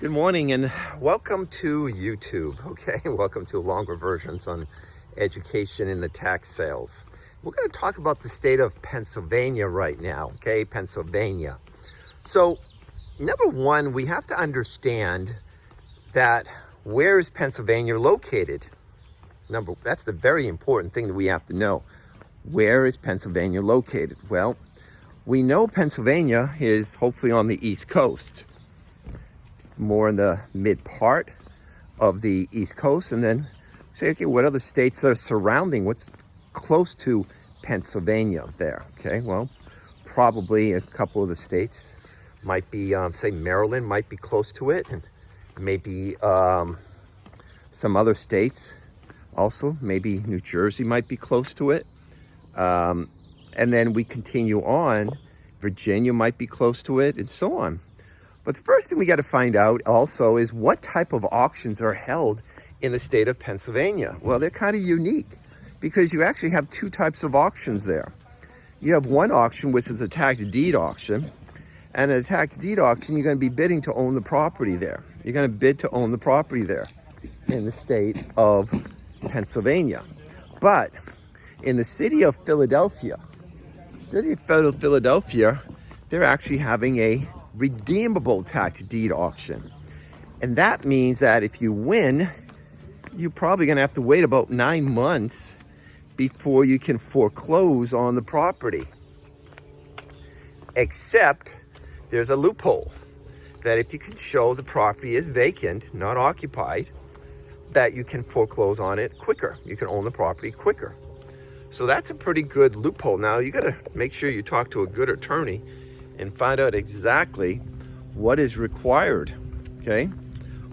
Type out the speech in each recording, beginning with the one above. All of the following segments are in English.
Good morning and welcome to YouTube, okay? Welcome to longer versions on education in the tax sales. We're going to talk about the state of Pennsylvania right now, okay? Pennsylvania. So, number one, we have to understand that where is Pennsylvania located? That's the very important thing that we have to know. Where is Pennsylvania located? Well, we know Pennsylvania is hopefully on the East Coast, more in the mid part of the East Coast, and then say, okay, what other states are surrounding? What's close to Pennsylvania there? Okay, well, probably a couple of the states might be, say, Maryland might be close to it, and maybe some other states also. Maybe New Jersey might be close to it. And then we continue on. Virginia might be close to it, and so on. But the first thing we got to find out also is what type of auctions are held in the state of Pennsylvania. Well, they're kind of unique because you actually have two types of auctions there. You have one auction, which is a tax deed auction. And at a tax deed auction, you're going to be bidding to own the property there. You're going to bid to own the property there in the state of Pennsylvania. But in the city of Philadelphia, they're actually having a redeemable tax deed auction. And that means that if you win, you're probably going to have to wait about 9 months before you can foreclose on the property. Except there's a loophole that if you can show the property is vacant, not occupied, that you can foreclose on it quicker. You can own the property quicker. So that's a pretty good loophole. Now you got to make sure you talk to a good attorney and find out exactly what is required, okay?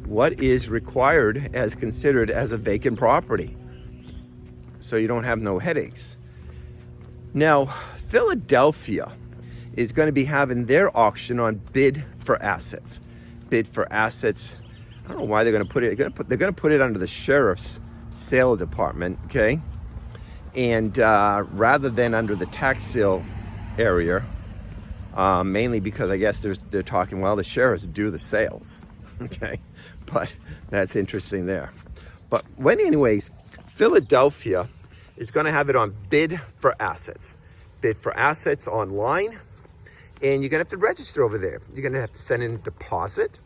What is required as considered as a vacant property, so you don't have no headaches. Now, Philadelphia is going to be having their auction on bid for assets. Bid for assets. I don't know why they're going to put it. They're going to put it under the sheriff's sale department, okay? And rather than under the tax sale area, mainly because I guess they're talking, well, the sheriffs do the sales, okay? But that's interesting there. But anyways, Philadelphia is going to have it on bid for assets. Bid for assets online, and you're going to have to register over there. You're going to have to send in a deposit,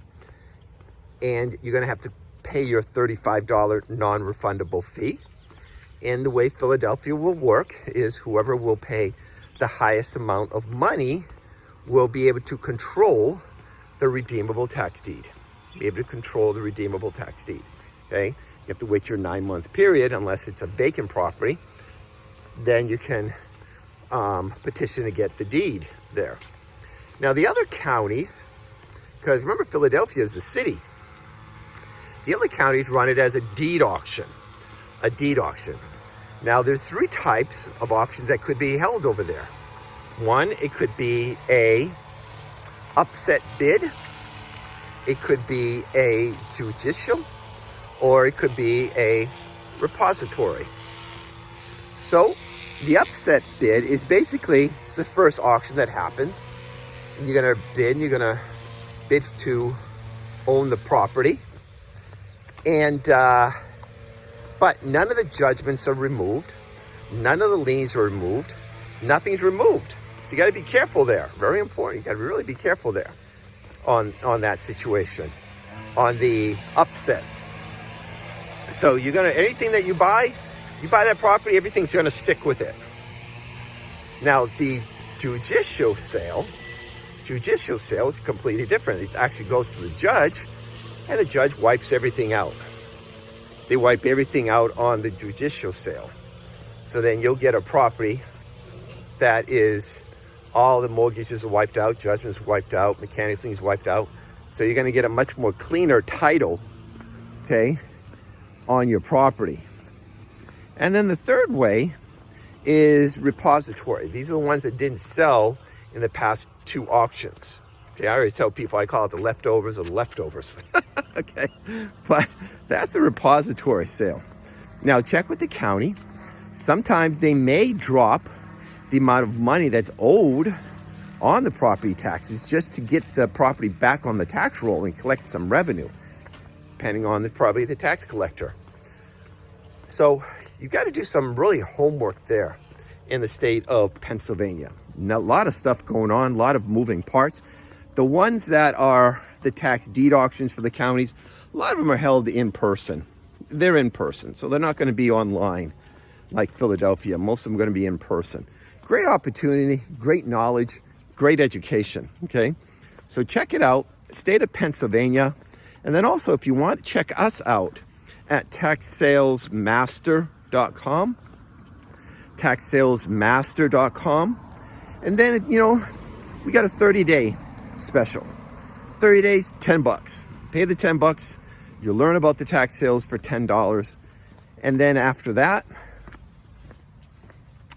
and you're going to have to pay your $35 non-refundable fee. And the way Philadelphia will work is whoever will pay the highest amount of money will be able to control the redeemable tax deed. Be able to control the redeemable tax deed, okay? You have to wait your 9-month period unless it's a vacant property. Then you can petition to get the deed there. Now the other counties, because remember Philadelphia is the city, the other counties run it as a deed auction. A deed auction. Now there's 3 types of auctions that could be held over there. One, it could be a upset bid, it could be a judicial, or it could be a repository. So the upset bid is basically, it's the first auction that happens. And you're gonna bid to own the property. And but none of the judgments are removed. None of the liens are removed. Nothing's removed. So you got to be careful there. Very important. You got to really be careful there on that situation, on the upset. So you're gonna, anything that you buy that property, everything's gonna stick with it. Now the judicial sale is completely different. It actually goes to the judge, and the judge wipes everything out. They wipe everything out on the judicial sale. So then you'll get a property that is, all the mortgages are wiped out, judgments wiped out, mechanics liens wiped out. So you're gonna get a much more cleaner title, okay, on your property. And then the third way is repository. These are the ones that didn't sell in the past 2 auctions. Okay, I always tell people I call it the leftovers of the leftovers. Okay, but that's a repository sale. Now check with the county. Sometimes they may drop the amount of money that's owed on the property taxes just to get the property back on the tax roll and collect some revenue, depending on probably the tax collector. So you got to do some really homework there in the state of Pennsylvania. Now, a lot of stuff going on, a lot of moving parts. The ones that are the tax deed auctions for the counties, a lot of them are held in person. They're in person, so they're not going to be online like Philadelphia. Most of them are going to be in person. Great opportunity, great knowledge, great education, okay? So check it out, state of Pennsylvania. And then also, if you want, check us out at taxsalesmaster.com, taxsalesmaster.com. And then, you know, we got a 30-day special. 30 days, $10. Pay the $10. You'll learn about the tax sales for $10. And then after that,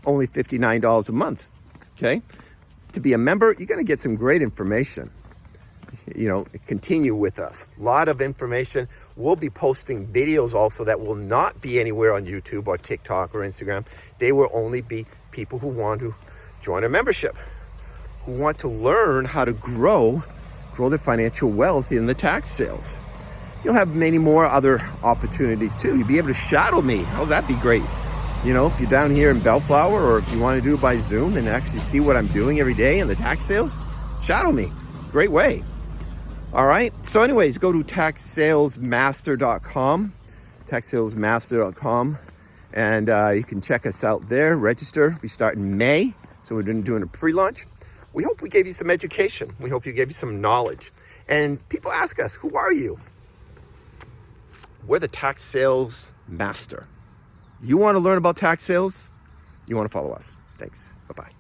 only $59 a month, okay? To be a member, you're going to get some great information. You know, continue with us. A lot of information. We'll be posting videos also that will not be anywhere on YouTube or TikTok or Instagram. They will only be people who want to join a membership, who want to learn how to grow their financial wealth in the tax sales. You'll have many more other opportunities too. You'll be able to shadow me. How's that be great? You know, if you're down here in Bellflower, or if you want to do it by Zoom and actually see what I'm doing every day in the tax sales, shadow me. Great way. All right. So anyways, go to taxsalesmaster.com, taxsalesmaster.com, and you can check us out there. Register. We start in May, so we're doing a pre-launch. We hope we gave you some education. We hope you gave you some knowledge. And people ask us, who are you? We're the Tax Sales Master. You want to learn about tax sales? You want to follow us. Thanks. Bye-bye.